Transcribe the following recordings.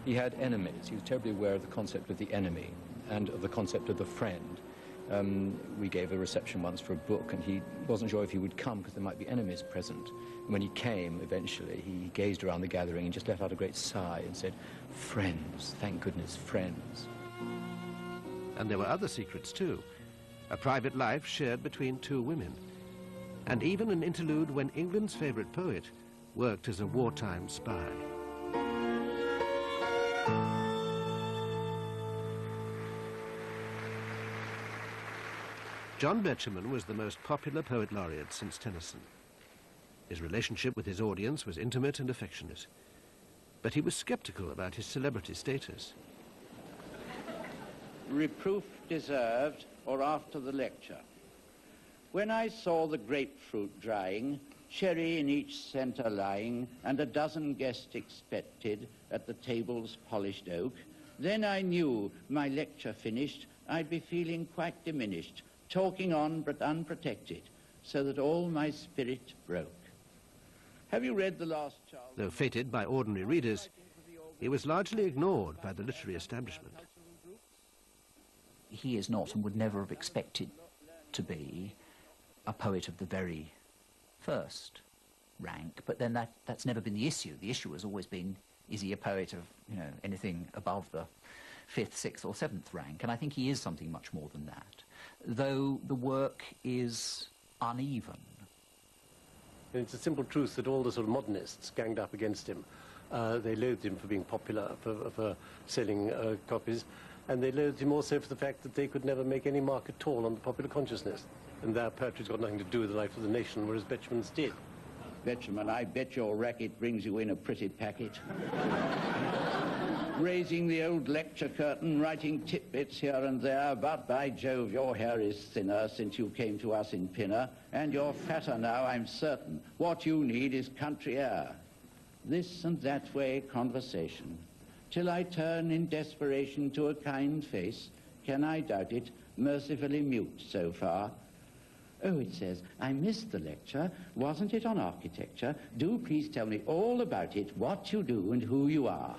He had enemies. He was terribly aware of the concept of the enemy and of the concept of the friend. We gave a reception once for a book, and he wasn't sure if he would come because there might be enemies present. And when he came, eventually, he gazed around the gathering and just let out a great sigh and said, "Friends, thank goodness, friends." And there were other secrets too. A private life shared between two women. And even an interlude when England's favourite poet worked as a wartime spy. John Betjeman was the most popular poet laureate since Tennyson. His relationship with his audience was intimate and affectionate. But he was sceptical about his celebrity status. Reproof deserved, or after the lecture. When I saw the grapefruit drying, cherry in each centre lying, and a dozen guests expected at the table's polished oak, then I knew, my lecture finished, I'd be feeling quite diminished, talking on but unprotected, so that all my spirit broke. Have you read the last Charles? Though feted by ordinary readers, he was largely ignored by the literary establishment. He is not and would never have expected to be a poet of the very first rank, but then that's never been the issue. The issue has always been, is he a poet of, anything above the 5th, 6th or 7th rank? And I think he is something much more than that, though the work is uneven. And it's a simple truth that all the sort of modernists ganged up against him. They loathed him for being popular, for selling copies, and they loathed him also for the fact that they could never make any mark at all on the popular consciousness. And their poetry's got nothing to do with the life of the nation, whereas Betjeman's did. Betjeman, I bet your racket brings you in a pretty packet. Raising the old lecture curtain, writing tidbits here and there, but by Jove, your hair is thinner since you came to us in Pinner, and you're fatter now, I'm certain. What you need is country air. This and that way conversation, till I turn in desperation to a kind face. Can I doubt it? Mercifully mute so far. Oh, it says, I missed the lecture. Wasn't it on architecture? Do please tell me all about it, what you do and who you are.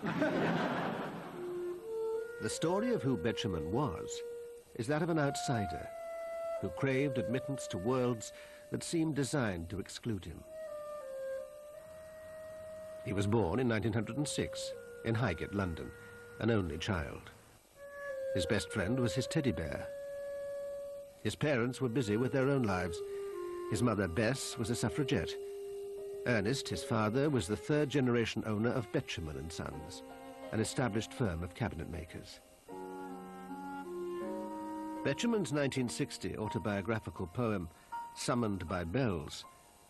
The story of who Betjeman was is that of an outsider who craved admittance to worlds that seemed designed to exclude him. He was born in 1906 in Highgate, London, an only child. His best friend was his teddy bear. His parents were busy with their own lives. His mother, Bess, was a suffragette. Ernest, his father, was the third-generation owner of Betjeman and Sons, an established firm of cabinet makers. Betjeman's 1960 autobiographical poem, Summoned by Bells,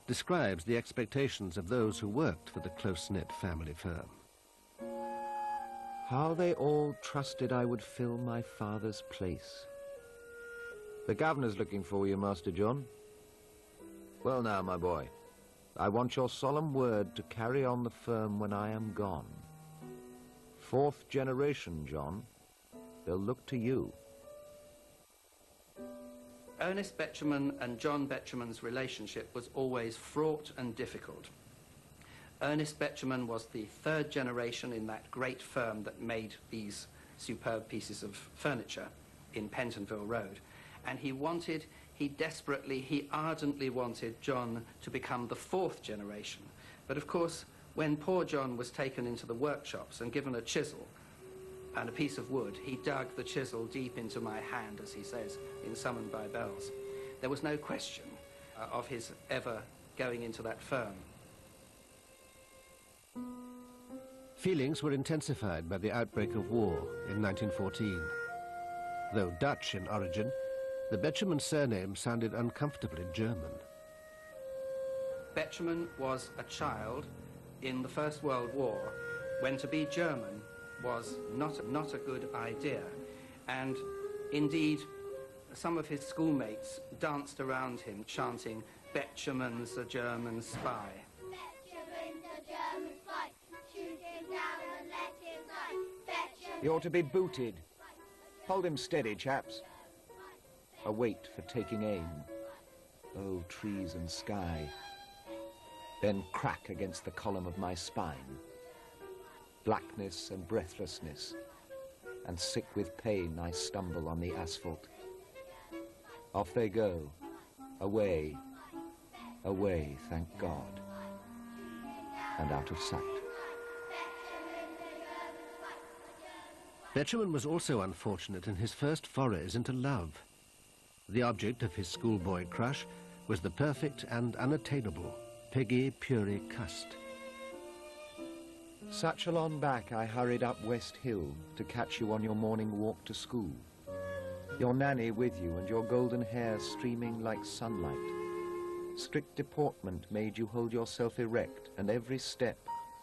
describes the expectations of those who worked for the close-knit family firm. How they all trusted I would fill my father's place. The governor's looking for you, Master John. Well now, my boy, I want your solemn word to carry on the firm when I am gone. 4th generation, John. They'll look to you. Ernest Betjeman and John Betjeman's relationship was always fraught and difficult. Ernest Betjeman was the 3rd generation in that great firm that made these superb pieces of furniture in Pentonville Road. And he ardently wanted John to become the 4th generation. But of course, when poor John was taken into the workshops and given a chisel and a piece of wood, he dug the chisel deep into my hand, as he says, in Summoned by Bells. There was no question of his ever going into that firm. Feelings were intensified by the outbreak of war in 1914. Though Dutch in origin, the Betjeman surname sounded uncomfortably German. Betjeman was a child in the First World War when to be German was not a good idea. And indeed, some of his schoolmates danced around him chanting, "Betjeman's a German spy." Betjeman's a German spy. Shoot him down and let him die. You ought to be booted. Hold him steady, chaps. Await for taking aim. Oh, trees and sky. Then crack against the column of my spine. blackness and breathlessness, and sick with pain I stumble on the asphalt. Off they go, away, away, thank God, and out of sight. Betjeman was also unfortunate in his first forays into love. The object of his schoolboy crush was the perfect and unattainable Peggy Puri Cust. Satchel on back, I hurried up West Hill to catch you on your morning walk to school. Your nanny with you and your golden hair streaming like sunlight. Strict deportment made you hold yourself erect, and every step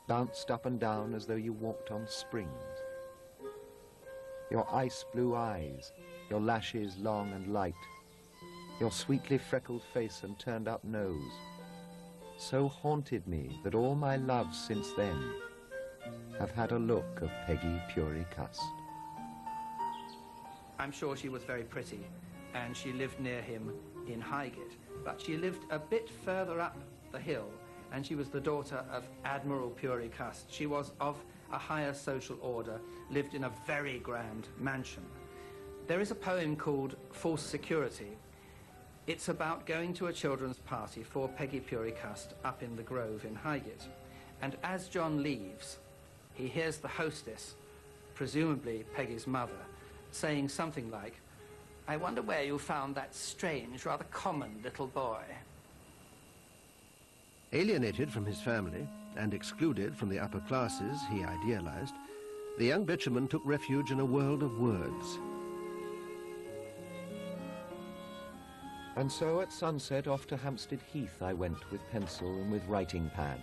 bounced up and down as though you walked on springs. Your ice blue eyes, your lashes long and light, your sweetly freckled face and turned up nose, so haunted me that all my loves since then have had a look of Peggy Puri Cust. I'm sure she was very pretty, and she lived near him in Highgate, but she lived a bit further up the hill, and she was the daughter of Admiral Puri Cust. She was of a higher social order, lived in a very grand mansion. There is a poem called False Security. It's about going to a children's party for Peggy Puri Cust up in the Grove in Highgate. And as John leaves, he hears the hostess, presumably Peggy's mother, saying something like, "I wonder where you found that strange, rather common little boy." Alienated from his family and excluded from the upper classes he idealized, the young Betjeman took refuge in a world of words. And so at sunset off to Hampstead Heath I went with pencil and with writing pad,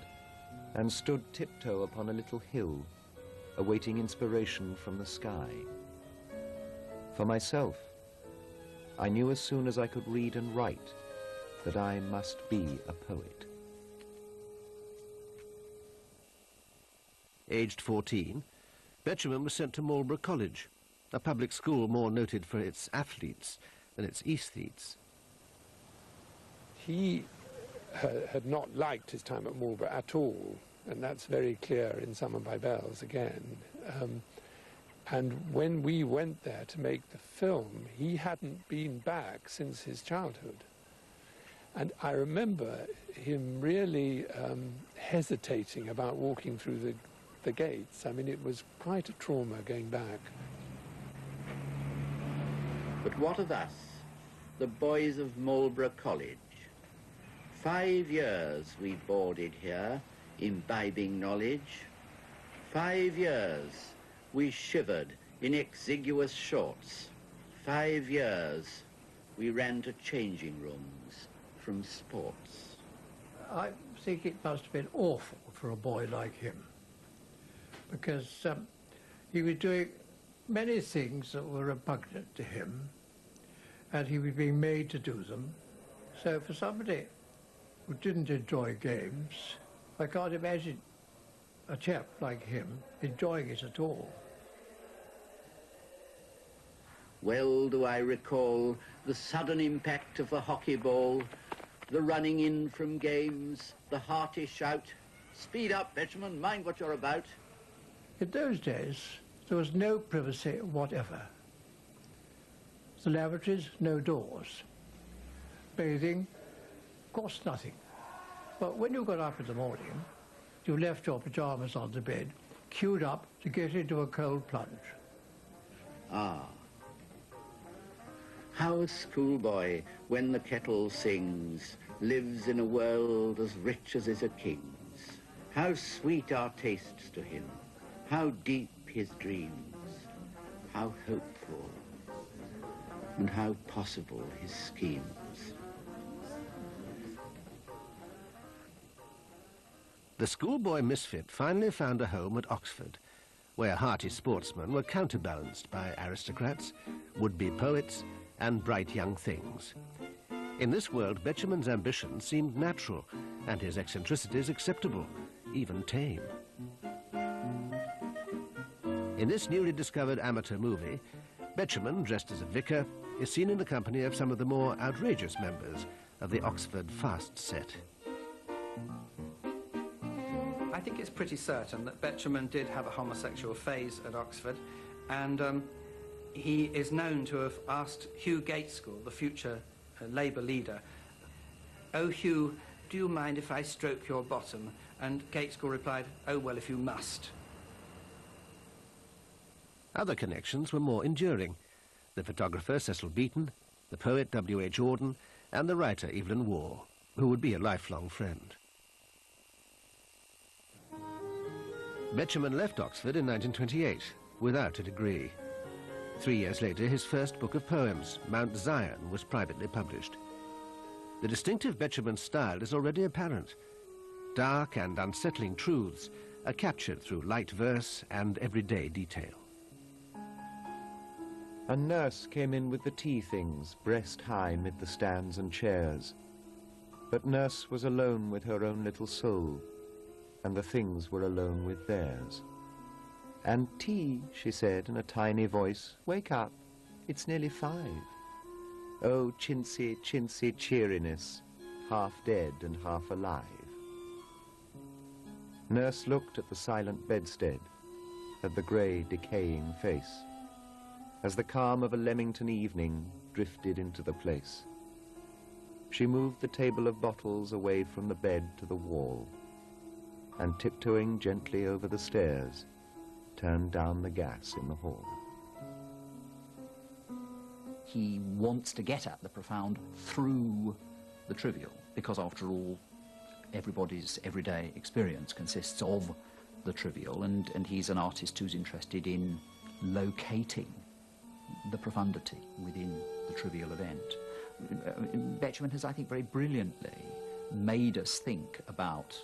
and stood tiptoe upon a little hill, awaiting inspiration from the sky. For myself, I knew as soon as I could read and write that I must be a poet. Aged 14, Betjeman was sent to Marlborough College, a public school more noted for its athletes than its aesthetes. He had not liked his time at Marlborough at all, and that's very clear in Summer by Bells again. And when we went there to make the film, he hadn't been back since his childhood. And I remember him really hesitating about walking through the gates. I mean, it was quite a trauma going back. But what of us, the boys of Marlborough College? 5 years we boarded here, imbibing knowledge. 5 years we shivered in exiguous shorts. 5 years we ran to changing rooms from sports. I think it must have been awful for a boy like him, because he was doing many things that were repugnant to him, and he was being made to do them. So for somebody who didn't enjoy games, I can't imagine a chap like him enjoying it at all. Well do I recall the sudden impact of the hockey ball, the running in from games, the hearty shout, "Speed up, Betjeman, mind what you're about." In those days, there was no privacy whatever. The lavatories, no doors. Bathing, cost nothing. But when you got up in the morning, you left your pyjamas on the bed, queued up to get into a cold plunge. Ah. How a schoolboy, when the kettle sings, lives in a world as rich as is a king's. How sweet are tastes to him, how deep his dreams, how hopeful, and how possible his schemes. The schoolboy misfit finally found a home at Oxford, where hearty sportsmen were counterbalanced by aristocrats, would-be poets, and bright young things. In this world, Betjeman's ambition seemed natural, and his eccentricities acceptable, even tame. In this newly discovered amateur movie, Betjeman, dressed as a vicar, is seen in the company of some of the more outrageous members of the Oxford fast set. I think it's pretty certain that Betjeman did have a homosexual phase at Oxford, and he is known to have asked Hugh Gaitskell, the future Labour leader, "Oh, Hugh, do you mind if I stroke your bottom?" And Gaitskell replied, "Oh, well, if you must." Other connections were more enduring. The photographer Cecil Beaton, the poet W.H. Auden, and the writer Evelyn Waugh, who would be a lifelong friend. Betjeman left Oxford in 1928 without a degree. 3 years later, his first book of poems, Mount Zion, was privately published. The distinctive Betjeman style is already apparent. Dark and unsettling truths are captured through light verse and everyday detail. A nurse came in with the tea things, breast high mid the stands and chairs. But nurse was alone with her own little soul, and the things were alone with theirs. "And tea," she said in a tiny voice, "wake up, it's nearly 5. Oh, chintzy, chintzy cheeriness, half dead and half alive." Nurse looked at the silent bedstead, at the grey, decaying face, as the calm of a Leamington evening drifted into the place. She moved the table of bottles away from the bed to the wall, and tiptoeing gently over the stairs, turned down the gas in the hall. He wants to get at the profound through the trivial, because after all, everybody's everyday experience consists of the trivial, and he's an artist who's interested in locating the profundity within the trivial event. Betjeman has, I think, very brilliantly made us think about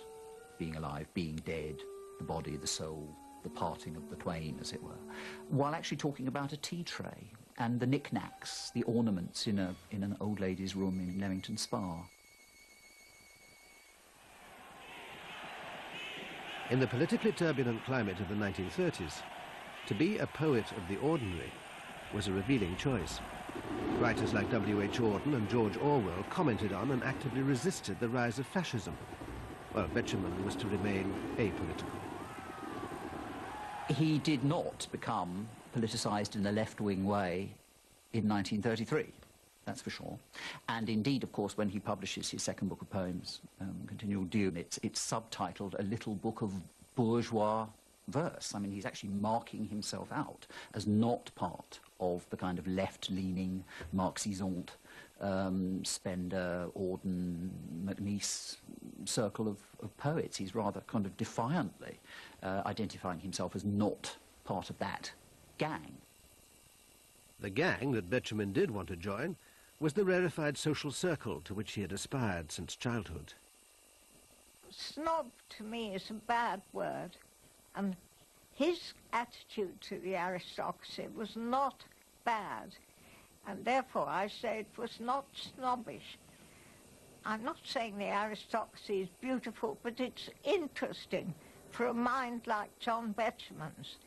being alive, being dead, the body, the soul, the parting of the twain, as it were, while actually talking about a tea tray and the knickknacks, the ornaments in an old lady's room in Leamington Spa. In the politically turbulent climate of the 1930s, to be a poet of the ordinary was a revealing choice. Writers like W.H. Auden and George Orwell commented on and actively resisted the rise of fascism, while Betjeman was to remain apolitical. He did not become politicised in a left-wing way in 1933, that's for sure. And indeed, of course, when he publishes his second book of poems, Continual Doom, it's subtitled A Little Book of Bourgeois Verse. I mean, he's actually marking himself out as not part of the kind of left-leaning Marxisant, Spender, Auden, McNeice circle of poets. He's rather kind of defiantly identifying himself as not part of that gang. The gang that Betjeman did want to join was the rarefied social circle to which he had aspired since childhood. Snob, to me, is a bad word, and his attitude to the aristocracy was not bad, and therefore I say it was not snobbish. I'm not saying the aristocracy is beautiful, but it's interesting for a mind like John Betjeman's.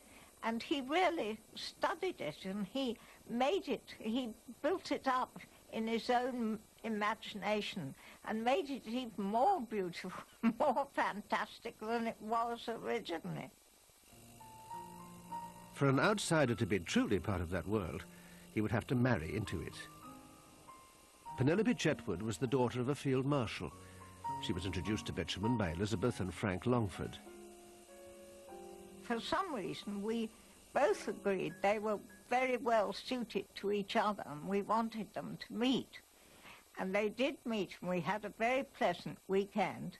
And he really studied it, and he made it, he built it up in his own imagination and made it even more beautiful, more fantastic than it was originally. For an outsider to be truly part of that world, he would have to marry into it. Penelope Chetwood was the daughter of a field marshal. She was introduced to Betjeman by Elizabeth and Frank Longford. For some reason, we both agreed they were very well suited to each other, and we wanted them to meet. And they did meet, and we had a very pleasant weekend.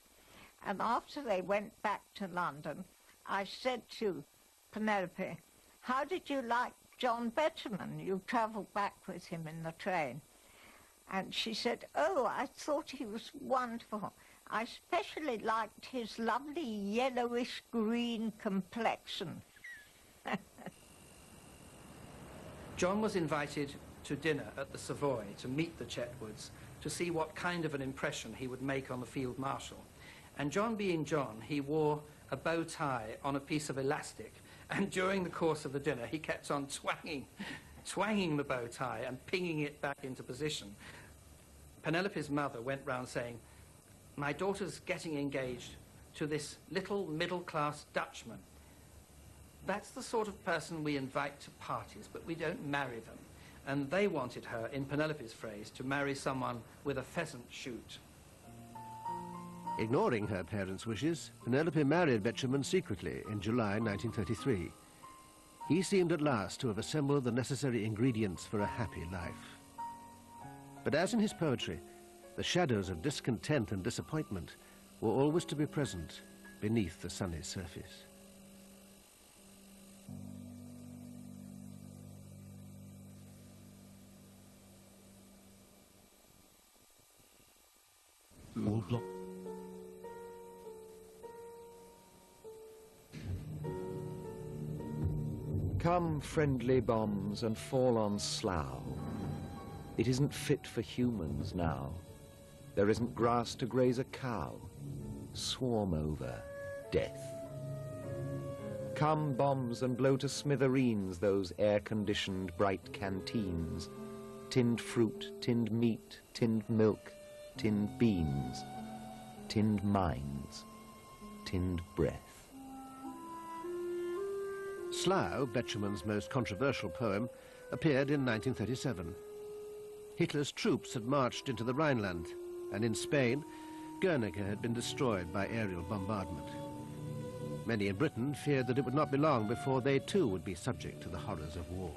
And after they went back to London, I said to Penelope, "How did you like John Betjeman? You travelled back with him in the train." And she said, "Oh, I thought he was wonderful. I especially liked his lovely yellowish-green complexion." John was invited to dinner at the Savoy to meet the Chetwoods, to see what kind of an impression he would make on the field marshal. And John being John, he wore a bow tie on a piece of elastic, and during the course of the dinner he kept on twanging the bow tie and pinging it back into position. Penelope's mother went round saying, "My daughter's getting engaged to this little middle-class Dutchman. That's the sort of person we invite to parties, but we don't marry them. And they wanted her, in Penelope's phrase, to marry someone with a pheasant shoot. Ignoring her parents' wishes, Penelope married Betjeman secretly in July 1933. He seemed at last to have assembled the necessary ingredients for a happy life. But as in his poetry, the shadows of discontent and disappointment were always to be present beneath the sunny surface. Come, friendly bombs, and fall on Slough. It isn't fit for humans now. There isn't grass to graze a cow. Swarm over, death. Come, bombs, and blow to smithereens those air-conditioned bright canteens. Tinned fruit, tinned meat, tinned milk, tinned beans, tinned minds, tinned breath. Slough, Betjeman's most controversial poem, appeared in 1937. Hitler's troops had marched into the Rhineland, and in Spain, Guernica had been destroyed by aerial bombardment. Many in Britain feared that it would not be long before they too would be subject to the horrors of war.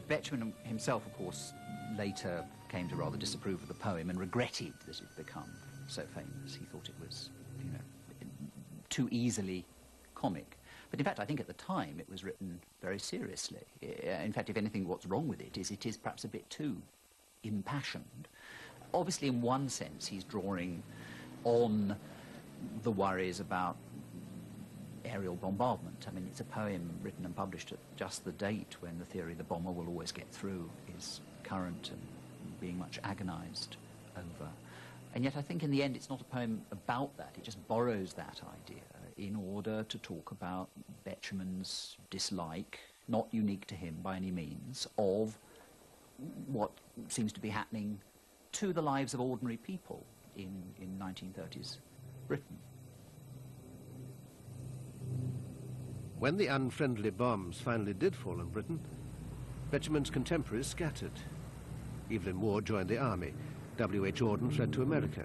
Betjeman himself, of course, later came to rather disapprove of the poem and regretted that it had become so famous. He thought it was, you know, too easily comic. But in fact, I think at the time it was written very seriously. In fact, if anything, what's wrong with it is perhaps a bit too impassioned. Obviously, in one sense, he's drawing on the worries about aerial bombardment. I mean, it's a poem written and published at just the date when the theory the bomber will always get through is current and being much agonized over. And yet I think in the end it's not a poem about that. It just borrows that idea in order to talk about Betjeman's dislike, not unique to him by any means, of what seems to be happening to the lives of ordinary people in 1930s Britain. When the unfriendly bombs finally did fall on Britain, Betjeman's contemporaries scattered. Evelyn Waugh joined the army. W.H. Auden fled to America.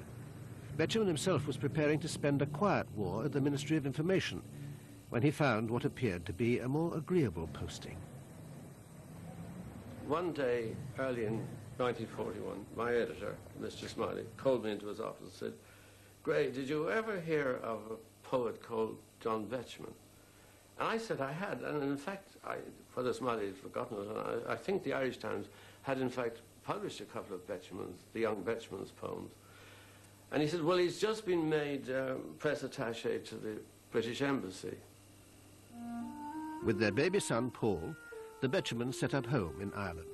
Betjeman himself was preparing to spend a quiet war at the Ministry of Information when he found what appeared to be a more agreeable posting. One day, early in 1941, my editor, Mr. Smiley, called me into his office and said, "Gray, did you ever hear of a poet called John Betjeman?" And I said I had, and in fact, whether Smiley had forgotten it or not, I think the Irish Times had in fact published a couple of Betjeman's, the young Betjeman's poems. And he said, well, he's just been made press attaché to the British Embassy. With their baby son, Paul, the Betjemans set up home in Ireland.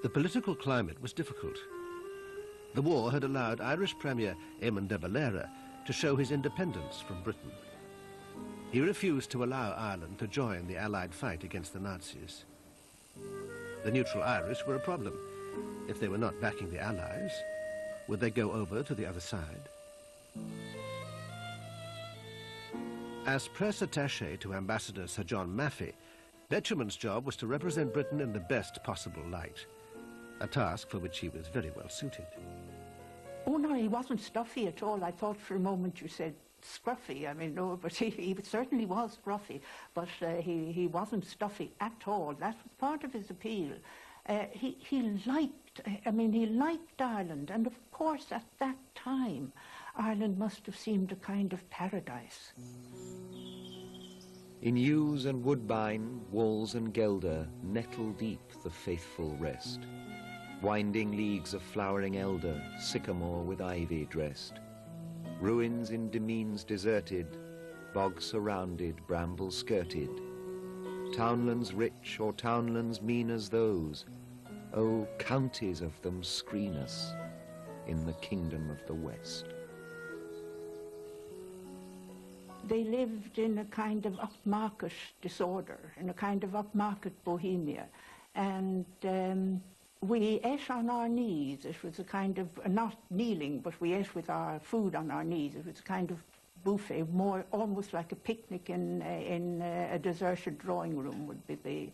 The political climate was difficult. The war had allowed Irish Premier Eamon de Valera to show his independence from Britain. He refused to allow Ireland to join the Allied fight against the Nazis. The neutral Irish were a problem. If they were not backing the Allies, would they go over to the other side? As press attaché to Ambassador Sir John Maffei, Betjeman's job was to represent Britain in the best possible light, a task for which he was very well suited. Oh, no, he wasn't stuffy at all. I thought for a moment you said scruffy. I mean, no, but he certainly was scruffy, but he wasn't stuffy at all. That was part of his appeal. He liked Ireland, and of course at that time Ireland must have seemed a kind of paradise. In yews and woodbine, walls and gelder, nettle deep the faithful rest. Winding leagues of flowering elder, sycamore with ivy dressed. Ruins in demesnes deserted, bog surrounded, bramble skirted. Townlands rich or townlands mean as those, oh, counties of them screen us in the kingdom of the West. They lived in a kind of upmarket disorder, in a kind of upmarket bohemia, and we ate on our knees. It was a kind of, not kneeling, but we ate with our food on our knees. It was a kind of buffet, more almost like a picnic in a deserted drawing room would be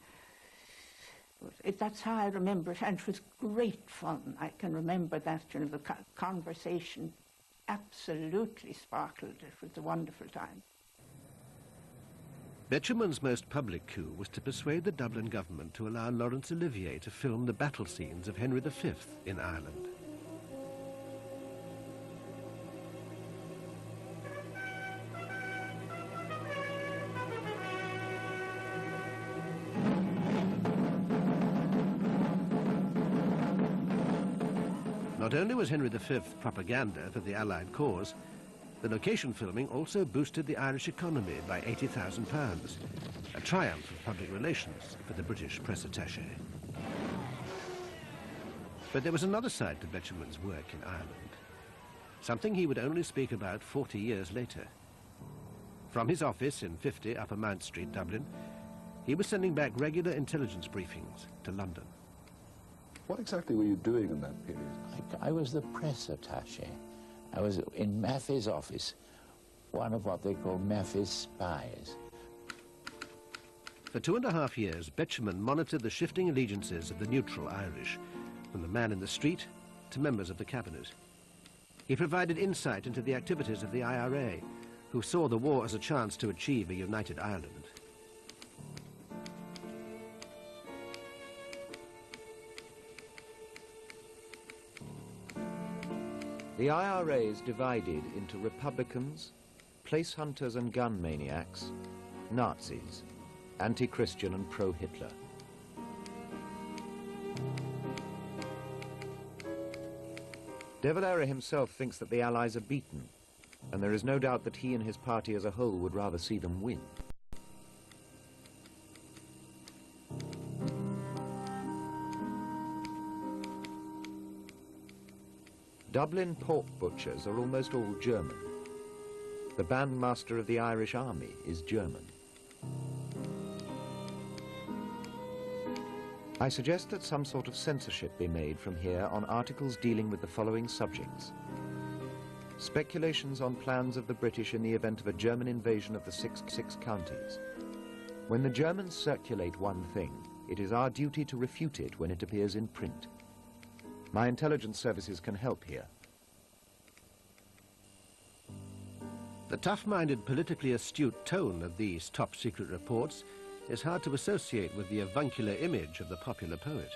that's how I remember it, and it was great fun. I can remember that, you know, the conversation absolutely sparkled. It was a wonderful time. Betjeman's most public coup was to persuade the Dublin government to allow Laurence Olivier to film the battle scenes of Henry V in Ireland. Not only was Henry V propaganda for the Allied cause, the location filming also boosted the Irish economy by £80,000, a triumph of public relations for the British press attaché. But there was another side to Betjeman's work in Ireland, something he would only speak about 40 years later. From his office in 50 Upper Mount Street, Dublin, he was sending back regular intelligence briefings to London. What exactly were you doing in that period? I was the press attaché. I was in Maffei's office, one of what they call Maffei's spies. For 2.5 years, Betjeman monitored the shifting allegiances of the neutral Irish, from the man in the street to members of the cabinet. He provided insight into the activities of the IRA, who saw the war as a chance to achieve a united Ireland. The IRA is divided into Republicans, place hunters and gun maniacs, Nazis, anti-Christian and pro-Hitler. De Valera himself thinks that the Allies are beaten, and there is no doubt that he and his party as a whole would rather see them win. Dublin pork butchers are almost all German. The bandmaster of the Irish Army is German. I suggest that some sort of censorship be made from here on articles dealing with the following subjects. Speculations on plans of the British in the event of a German invasion of the six counties. When the Germans circulate one thing, it is our duty to refute it when it appears in print. My intelligence services can help here. The tough-minded, politically astute tone of these top-secret reports is hard to associate with the avuncular image of the popular poet.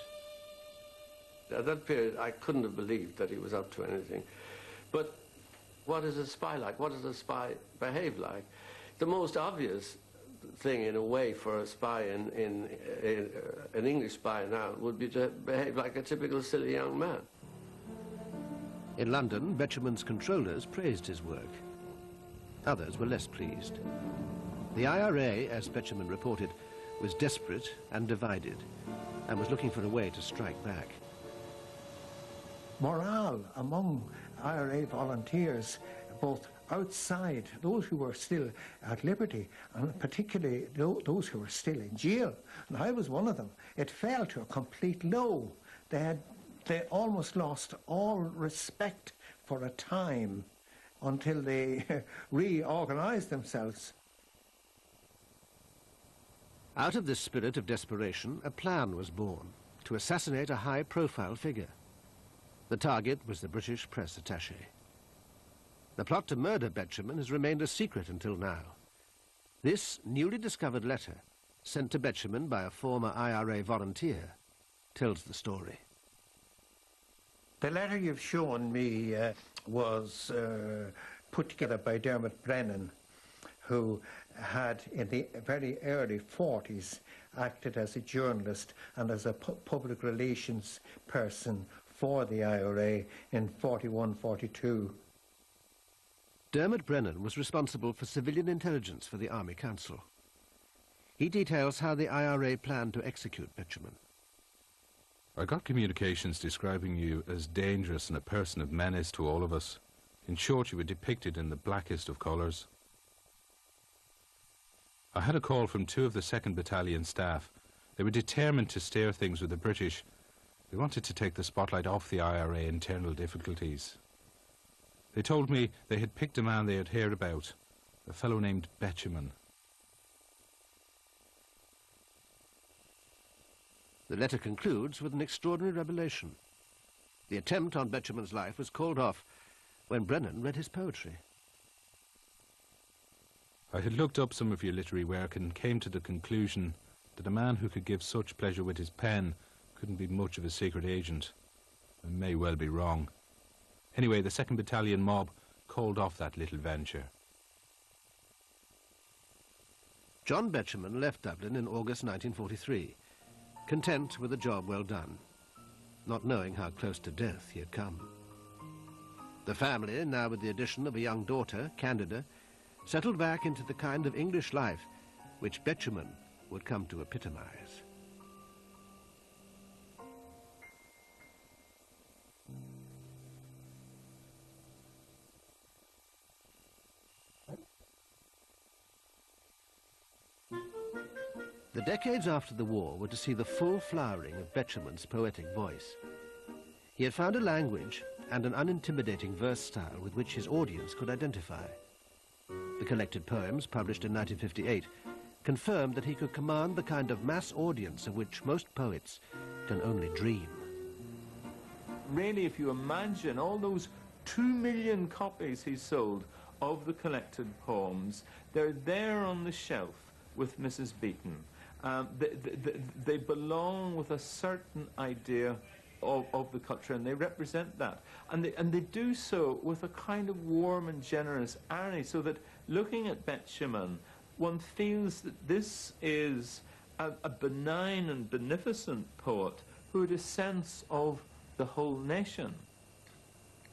At that period, I couldn't have believed that he was up to anything. But what is a spy like? What does a spy behave like? The most obvious thing, in a way, for a spy, an English spy now, would be to behave like a typical silly young man. In London, Betjeman's controllers praised his work. Others were less pleased. The IRA, as Betjeman reported, was desperate and divided, and was looking for a way to strike back. Morale among IRA volunteers, both outside, those who were still at liberty, and particularly those who were still in jail, and I was one of them, it fell to a complete low. They almost lost all respect for a time until they reorganized themselves. Out of this spirit of desperation, a plan was born to assassinate a high-profile figure. The target was the British press attaché. The plot to murder Betjeman has remained a secret until now. This newly discovered letter, sent to Betjeman by a former IRA volunteer, tells the story. The letter you've shown me was put together by Dermot Brennan, who had, in the very early 40s, acted as a journalist and as a public relations person for the IRA in 41-42. Dermot Brennan was responsible for civilian intelligence for the Army Council. He details how the IRA planned to execute Betjeman. I got communications describing you as dangerous and a person of menace to all of us. In short, you were depicted in the blackest of colours. I had a call from 2 of the 2nd Battalion staff. They were determined to steer things with the British, They wanted to take the spotlight off the IRA internal difficulties. They told me they had picked a man they had heard about, a fellow named Betjeman. The letter concludes with an extraordinary revelation. The attempt on Betjeman's life was called off when Brennan read his poetry. I had looked up some of your literary work and came to the conclusion that a man who could give such pleasure with his pen couldn't be much of a secret agent. I may well be wrong. Anyway, the 2nd Battalion mob called off that little venture. John Betjeman left Dublin in August 1943, content with a job well done, not knowing how close to death he had come. The family, now with the addition of a young daughter, Candida, settled back into the kind of English life which Betjeman would come to epitomize. The decades after the war were to see the full flowering of Betjeman's poetic voice. He had found a language and an unintimidating verse style with which his audience could identify. The collected poems, published in 1958, confirmed that he could command the kind of mass audience of which most poets can only dream. Really, if you imagine all those 2 million copies he sold of the collected poems, they're there on the shelf with Mrs. Beaton. They belong with a certain idea of the culture, and they represent that. And they do so with a kind of warm and generous irony, so that looking at Betjeman, one feels that this is a benign and beneficent poet who had a sense of the whole nation.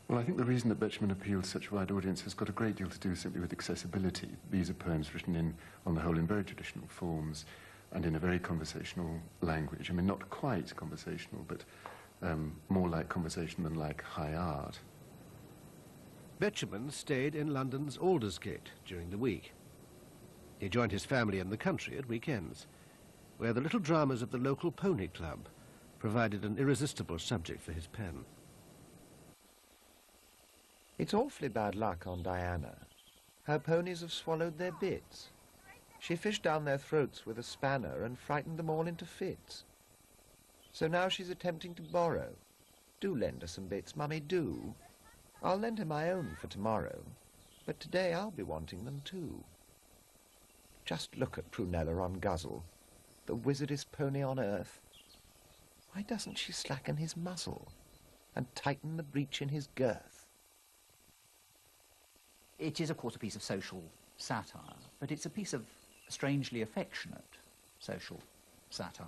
Well, I think the reason that Betjeman appealed to such a wide audience has got a great deal to do simply with accessibility. These are poems written on the whole, in very traditional forms and in a very conversational language. I mean, not quite conversational, but more like conversation than like high art. Betjeman stayed in London's Aldersgate during the week. He joined his family in the country at weekends, where the little dramas of the local pony club provided an irresistible subject for his pen. It's awfully bad luck on Diana. Her ponies have swallowed their bits. She fished down their throats with a spanner and frightened them all into fits. So now she's attempting to borrow. Do lend her some bits, Mummy, do. I'll lend her my own for tomorrow, but today I'll be wanting them too. Just look at Prunella on Guzzle, the wizardest pony on earth. Why doesn't she slacken his muzzle and tighten the breech in his girth? It is, of course, a piece of social satire, but it's a piece of strangely affectionate social satire.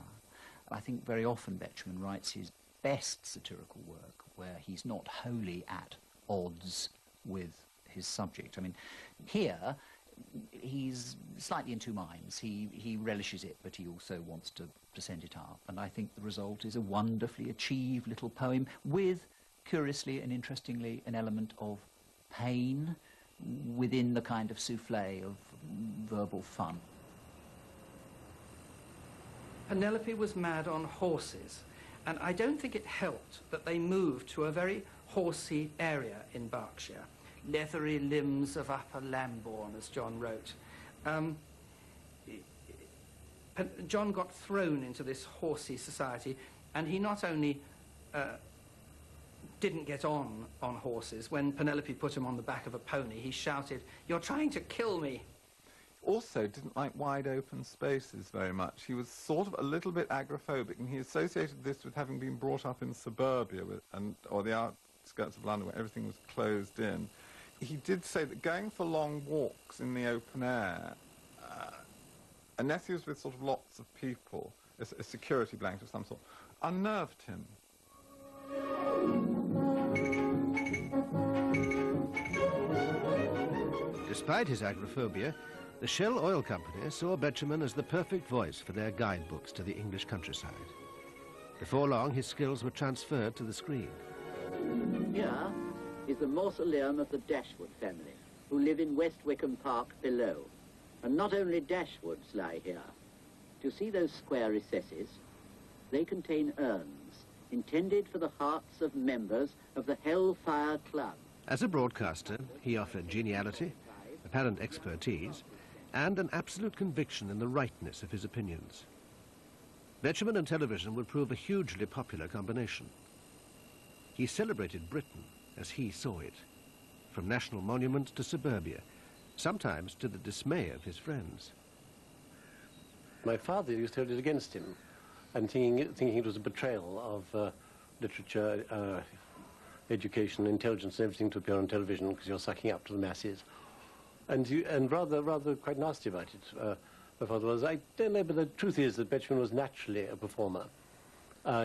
I think very often Betjeman writes his best satirical work where he's not wholly at odds with his subject. I mean, here he's slightly in two minds. He relishes it, but he also wants to send it up. And I think the result is a wonderfully achieved little poem with, curiously and interestingly, an element of pain within the kind of souffle of verbal fun. Penelope was mad on horses, and I don't think it helped that they moved to a very horsey area in Berkshire. Leathery limbs of upper Lambourne, as John wrote. John got thrown into this horsey society, and he not only didn't get on horses. When Penelope put him on the back of a pony, he shouted, "You're trying to kill me." Also didn't like wide open spaces very much. He was sort of a little bit agoraphobic, and he associated this with having been brought up in suburbia or the outskirts of London where everything was closed in. He did say that going for long walks in the open air, unless he was with sort of lots of people, a security blanket of some sort, unnerved him. Despite his agoraphobia, the Shell Oil Company saw Betjeman as the perfect voice for their guidebooks to the English countryside. Before long, his skills were transferred to the screen. Here is the mausoleum of the Dashwood family, who live in West Wickham Park below. And not only Dashwoods lie here. To see those square recesses, they contain urns intended for the hearts of members of the Hellfire Club. As a broadcaster, he offered geniality, apparent expertise, and an absolute conviction in the rightness of his opinions. Betjeman and television would prove a hugely popular combination. He celebrated Britain as he saw it, from national monuments to suburbia, sometimes to the dismay of his friends. My father used to hold it against him, and thinking it was a betrayal of literature, education, intelligence, and everything to appear on television because you're sucking up to the masses. And rather quite nasty about it. My father was. I don't know, but the truth is that Betjeman was naturally a performer.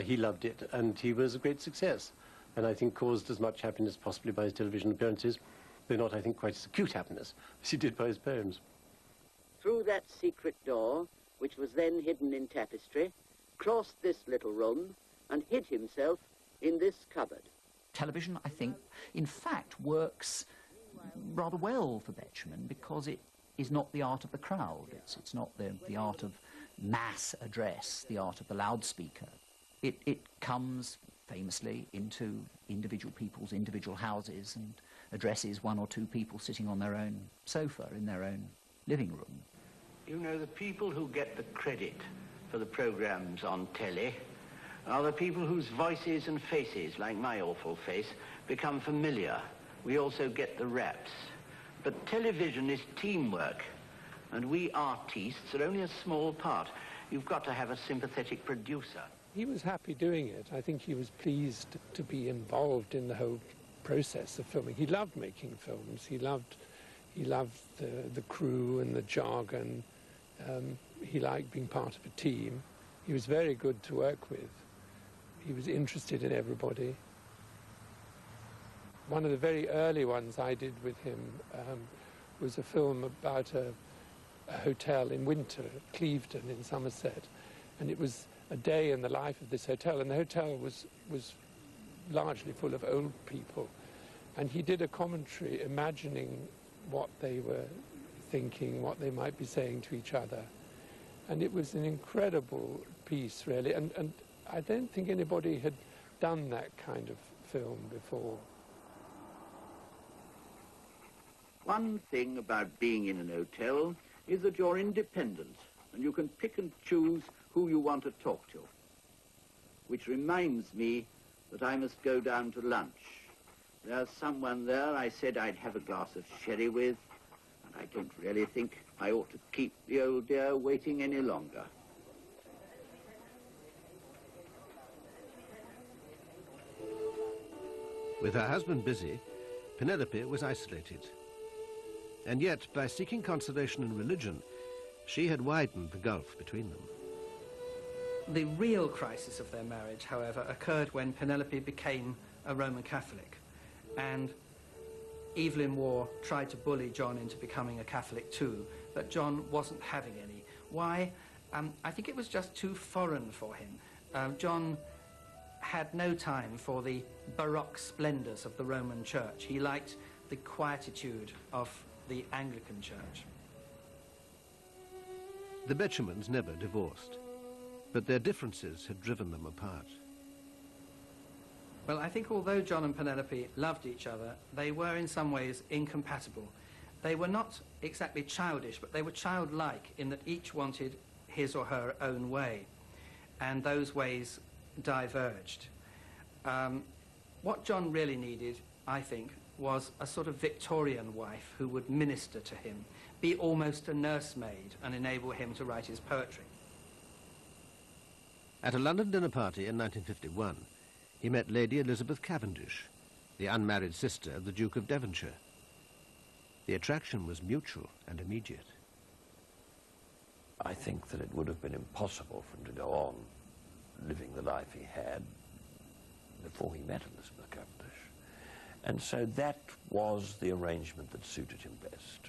He loved it, and he was a great success, and I think caused as much happiness possibly by his television appearances, though not, I think, quite as acute happiness as he did by his poems. Through that secret door, which was then hidden in tapestry, crossed this little room and hid himself in this cupboard. Television, I think, in fact, works rather well for Betjeman because it is not the art of the crowd. It's not the art of mass address, the art of the loudspeaker. It comes famously into individual people's individual houses and addresses one or two people sitting on their own sofa in their own living room. You know, the people who get the credit for the programmes on telly are the people whose voices and faces, like my awful face, become familiar. We also get the raps. But television is teamwork, and we artistes are only a small part. You've got to have a sympathetic producer. He was happy doing it. I think he was pleased to be involved in the whole process of filming. He loved making films. He loved the crew and the jargon. He liked being part of a team. He was very good to work with. He was interested in everybody. One of the very early ones I did with him was a film about a hotel in winter at Clevedon in Somerset. And it was a day in the life of this hotel. And the hotel was largely full of old people. And he did a commentary imagining what they were thinking, what they might be saying to each other. And it was an incredible piece, really. And I don't think anybody had done that kind of film before. One thing about being in an hotel is that you're independent and you can pick and choose who you want to talk to. Which reminds me that I must go down to lunch. There's someone there I said I'd have a glass of sherry with, and I don't really think I ought to keep the old dear waiting any longer. With her husband busy, Penelope was isolated. And yet, by seeking consolation in religion, she had widened the gulf between them. The real crisis of their marriage, however, occurred when Penelope became a Roman Catholic. And Evelyn Waugh tried to bully John into becoming a Catholic too, but John wasn't having any. Why? I think it was just too foreign for him. John had no time for the Baroque splendours of the Roman Church. He liked the quietude of the Anglican Church. The Betjemans never divorced, but their differences had driven them apart. Well, I think although John and Penelope loved each other, they were in some ways incompatible. They were not exactly childish, but they were childlike in that each wanted his or her own way, and those ways diverged. What John really needed, I think, was a sort of Victorian wife who would minister to him, be almost a nursemaid, and enable him to write his poetry. At a London dinner party in 1951, he met Lady Elizabeth Cavendish, the unmarried sister of the Duke of Devonshire. The attraction was mutual and immediate. I think that it would have been impossible for him to go on living the life he had before he met Elizabeth Cavendish. And so that was the arrangement that suited him best.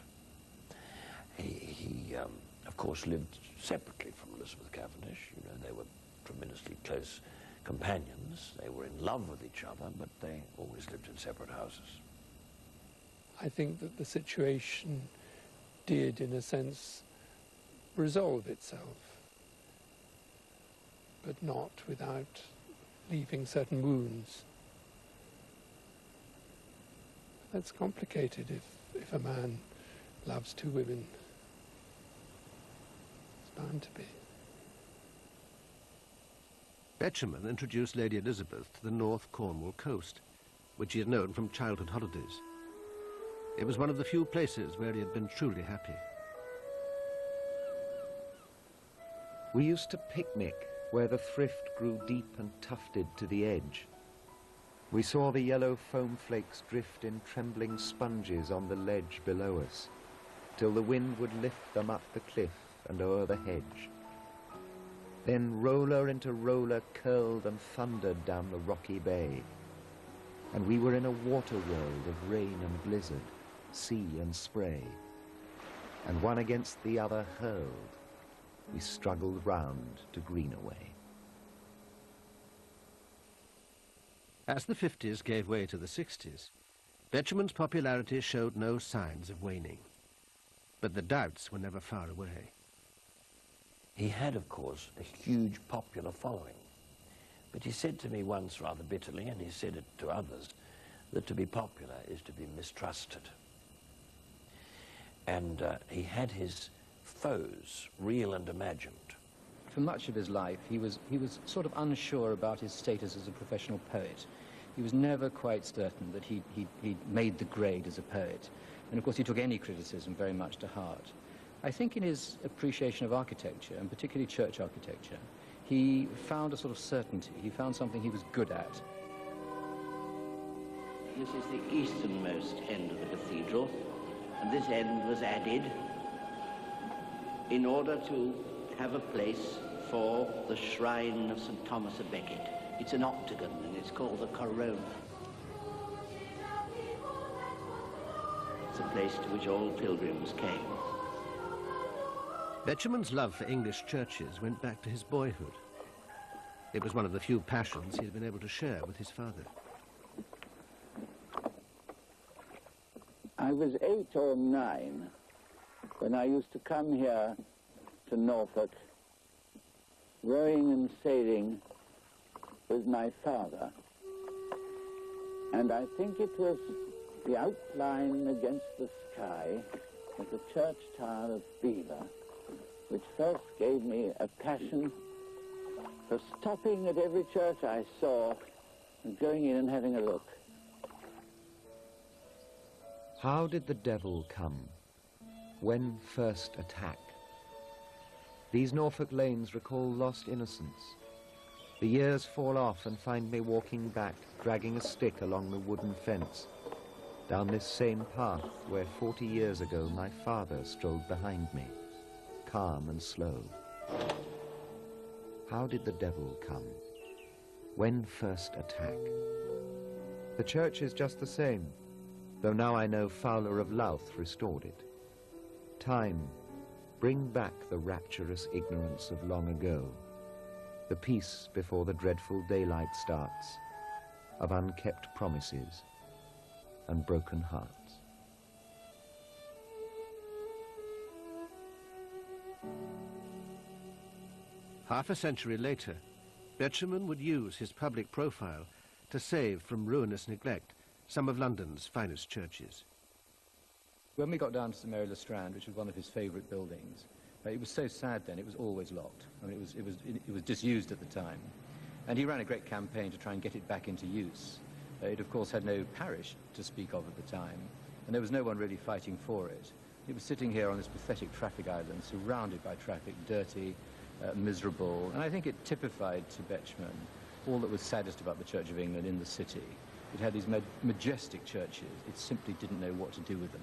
He of course, lived separately from Elizabeth Cavendish. You know, they were tremendously close companions. They were in love with each other, but they always lived in separate houses. I think that the situation did, in a sense, resolve itself, but not without leaving certain wounds. That's complicated if a man loves two women. It's bound to be. Betjeman introduced Lady Elizabeth to the North Cornwall coast, which he had known from childhood holidays. It was one of the few places where he had been truly happy. We used to picnic where the thrift grew deep and tufted to the edge. We saw the yellow foam flakes drift in trembling sponges on the ledge below us, till the wind would lift them up the cliff and o'er the hedge. Then roller into roller curled and thundered down the rocky bay, and we were in a water world of rain and blizzard, sea and spray, and one against the other hurled, we struggled round to Greenaway. As the 50s gave way to the 60s, Betjeman's popularity showed no signs of waning. But the doubts were never far away. He had, of course, a huge popular following. But he said to me once rather bitterly, and he said it to others, that to be popular is to be mistrusted. And he had his foes, real and imagined. For much of his life, he was sort of unsure about his status as a professional poet. He was never quite certain that he'd made the grade as a poet. And of course, he took any criticism very much to heart. I think in his appreciation of architecture, and particularly church architecture, he found a sort of certainty. He found something he was good at. This is the easternmost end of the cathedral, and this end was added in order to have a place for the shrine of St. Thomas a Becket. It's an octagon, and it's called the corona. It's a place to which all pilgrims came. Betjeman's love for English churches went back to his boyhood. It was one of the few passions he had been able to share with his father. I was 8 or 9 when I used to come here to Norfolk, rowing and sailing with my father. And I think it was the outline against the sky of the church tower of Belor which first gave me a passion for stopping at every church I saw and going in and having a look. How did the devil come? When first attack? These Norfolk lanes recall lost innocence. The years fall off and find me walking back, dragging a stick along the wooden fence, down this same path where 40 years ago my father strolled behind me, calm and slow. How did the devil come? When first attack? The church is just the same, though now I know Fowler of Louth restored it. Time, bring back the rapturous ignorance of long ago, the peace before the dreadful daylight starts, of unkept promises and broken hearts. Half a century later, Betjeman would use his public profile to save from ruinous neglect some of London's finest churches. When we got down to St Mary le Strand, which was one of his favourite buildings, it was so sad then, it was always locked. I mean, it was disused at the time. And he ran a great campaign to try and get it back into use. It, of course, had no parish to speak of at the time, and there was no one really fighting for it. It was sitting here on this pathetic traffic island, surrounded by traffic, dirty, miserable, and I think it typified to Betjeman all that was saddest about the Church of England in the city. It had these majestic churches. It simply didn't know what to do with them.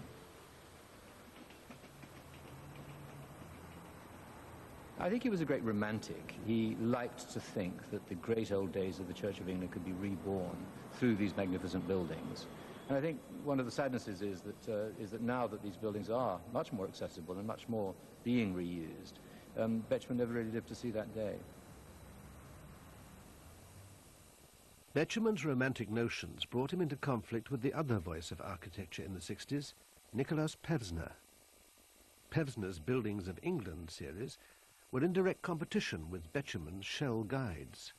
I think he was a great romantic. He liked to think that the great old days of the Church of England could be reborn through these magnificent buildings. And I think one of the sadnesses is that now that these buildings are much more accessible and much more being reused, Betjeman never really lived to see that day. Betjeman's romantic notions brought him into conflict with the other voice of architecture in the 60s, Nicolaus Pevsner. Pevsner's Buildings of England series were in direct competition with Betjeman's Shell Guides.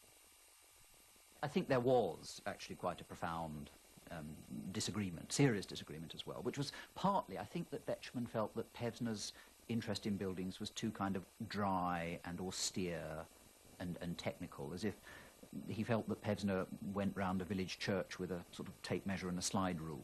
I think there was actually quite a profound disagreement, serious disagreement as well, which was partly, I think that Betjeman felt that Pevsner's interest in buildings was too kind of dry and austere and technical, as if he felt that Pevsner went round a village church with a sort of tape measure and a slide rule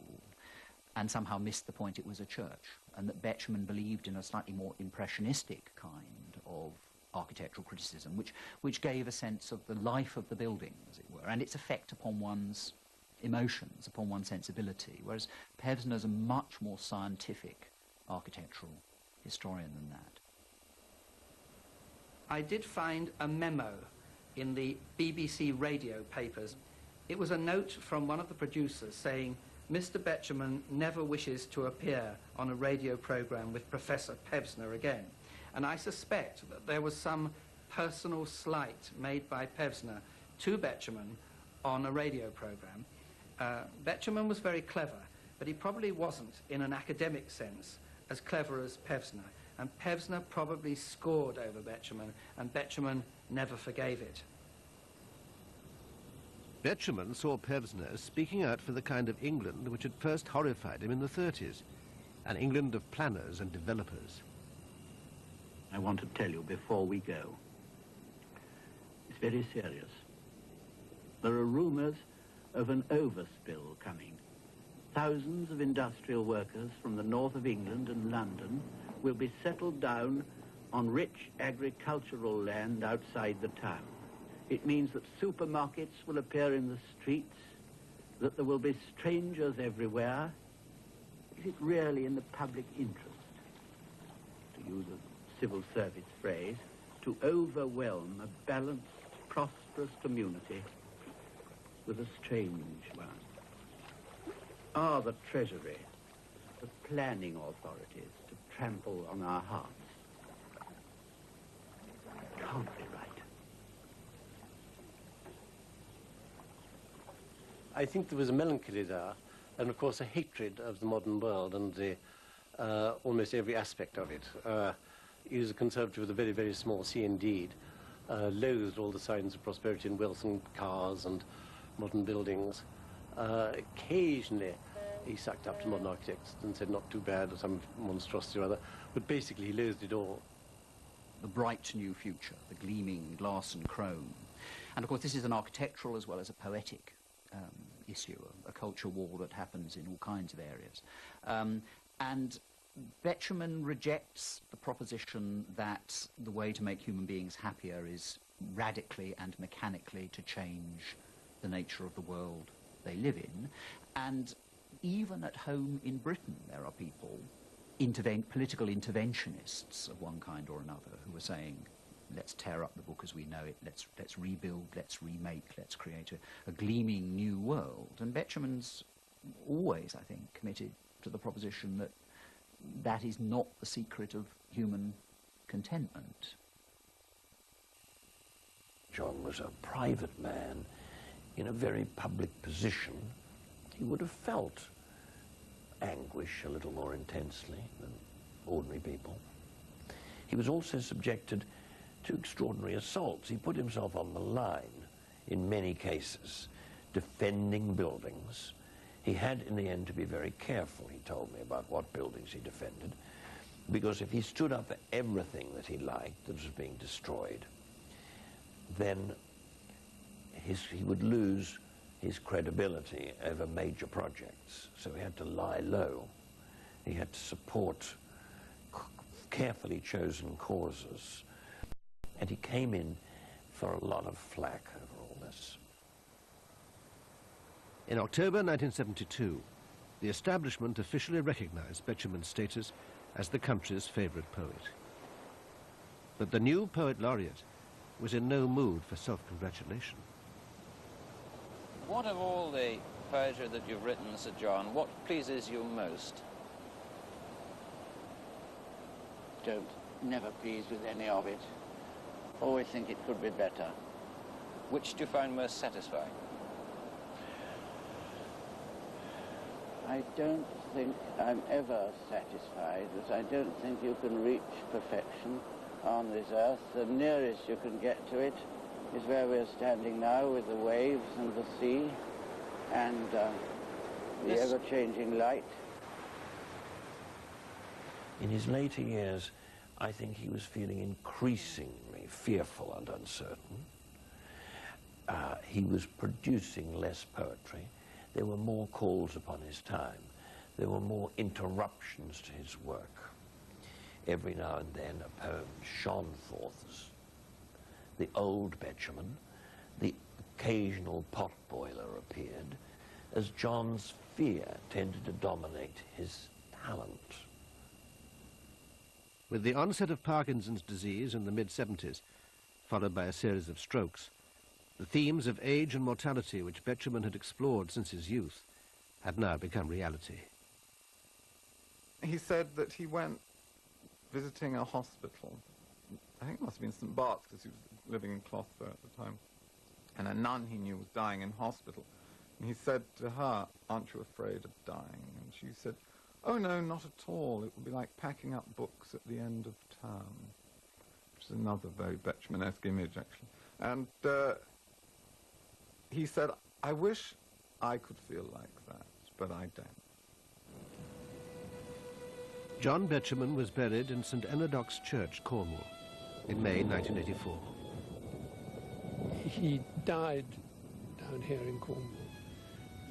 and somehow missed the point it was a church, and that Betjeman believed in a slightly more impressionistic kind of architectural criticism, which gave a sense of the life of the building, as it were, and its effect upon one's emotions, upon one's sensibility, whereas Pevsner's a much more scientific architectural historian than that. I did find a memo in the BBC radio papers. It was a note from one of the producers saying, "Mr. Betjeman never wishes to appear on a radio programme with Professor Pevsner again." And I suspect that there was some personal slight made by Pevsner to Betjeman on a radio programme. Betjeman was very clever, but he probably wasn't, in an academic sense, as clever as Pevsner. And Pevsner probably scored over Betjeman, and Betjeman never forgave it. Betjeman saw Pevsner speaking out for the kind of England which had first horrified him in the 30s, an England of planners and developers. I want to tell you before we go. It's very serious. There are rumours of an overspill coming. Thousands of industrial workers from the north of England and London will be settled down on rich agricultural land outside the town. It means that supermarkets will appear in the streets, that there will be strangers everywhere. Is it really in the public interest, to use a civil service phrase, to overwhelm a balanced, prosperous community with a strange one? Are the Treasury, the planning authorities, to trample on our hearts? It can't be right. I think there was a melancholy there, and of course a hatred of the modern world and the, almost every aspect of it. He was a conservative with a very, very small C indeed, loathed all the signs of prosperity and wealth and cars and modern buildings. Occasionally he sucked up to modern architects and said not too bad or some monstrosity or other, but basically he loathed it all. The bright new future, the gleaming glass and chrome. And of course this is an architectural as well as a poetic issue, a culture war that happens in all kinds of areas. And Betjeman rejects the proposition that the way to make human beings happier is radically and mechanically to change the nature of the world they live in. And even at home in Britain, there are people, political interventionists of one kind or another, who are saying, let's tear up the book as we know it, let's rebuild, let's remake, let's create a gleaming new world. And Betjeman's always, I think, committed to the proposition that that is not the secret of human contentment. John was a private man in a very public position. He would have felt anguish a little more intensely than ordinary people. He was also subjected to extraordinary assaults. He put himself on the line in many cases, defending buildings. He had, in the end, to be very careful, he told me, about what buildings he defended, because if he stood up for everything that he liked that was being destroyed, then he would lose his credibility over major projects. So he had to lie low. He had to support carefully chosen causes. And he came in for a lot of flack over all this. In October 1972, the establishment officially recognized Betjeman's status as the country's favorite poet. But the new poet laureate was in no mood for self-congratulation. What of all the poetry that you've written, Sir John, what pleases you most? Never pleased with any of it. Always think it could be better. Which do you find most satisfying? I don't think I'm ever satisfied, as I don't think you can reach perfection on this earth. The nearest you can get to it is where we're standing now with the waves and the sea and the Yes. ever-changing light. In his later years, I think he was feeling increasingly fearful and uncertain. He was producing less poetry. There were more calls upon his time. There were more interruptions to his work. Every now and then a poem shone forth as the old Betjeman. The occasional potboiler appeared as John's fear tended to dominate his talent. With the onset of Parkinson's disease in the mid-70s, followed by a series of strokes, the themes of age and mortality which Betjeman had explored since his youth had now become reality. He said that he went visiting a hospital. I think it must have been St. Bart's, because he was living in Clothford at the time. And a nun he knew was dying in hospital. And he said to her, "Aren't you afraid of dying?" And she said, "Oh, no, not at all. It would be like packing up books at the end of term," which is another very Betjeman-esque image, actually. And he said, "I wish I could feel like that, but I don't." John Betjeman was buried in St. Enodox Church, Cornwall, in May 1984. He died down here in Cornwall.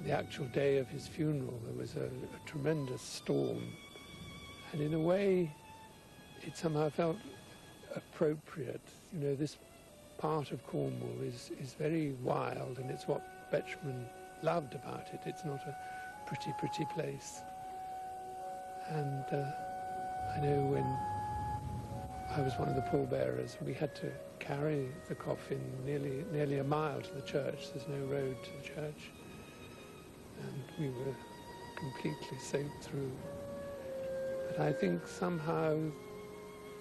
The actual day of his funeral, there was a tremendous storm. And in a way, it somehow felt appropriate. You know, this part of Cornwall is very wild, and it's what Betjeman loved about it. It's not a pretty, pretty place. And I know when I was one of the pallbearers, we had to carry the coffin nearly a mile to the church. There's no road to the church. And we were completely soaked through. But I think somehow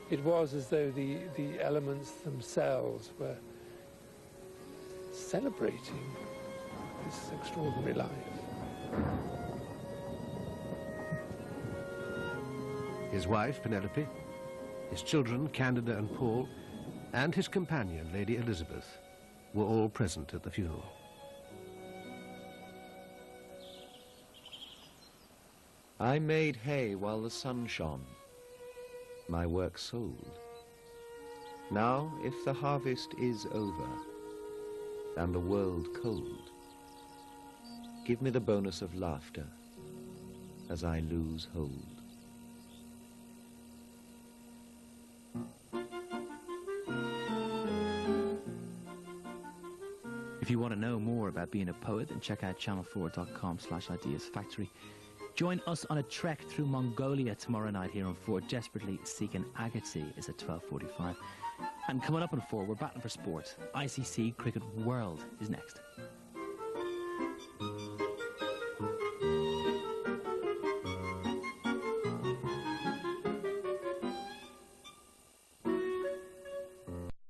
it was as though the elements themselves were celebrating this extraordinary life. His wife, Penelope, his children, Candida and Paul, and his companion, Lady Elizabeth, were all present at the funeral. I made hay while the sun shone, my work sold. Now, if the harvest is over, and the world cold, give me the bonus of laughter as I lose hold. If you want to know more about being a poet, then check out channel4.com/ideasfactory. Join us on a trek through Mongolia tomorrow night here on 4. Desperately Seeking Agate is at 12:45. And coming up on 4, we're battling for sport. ICC Cricket World is next.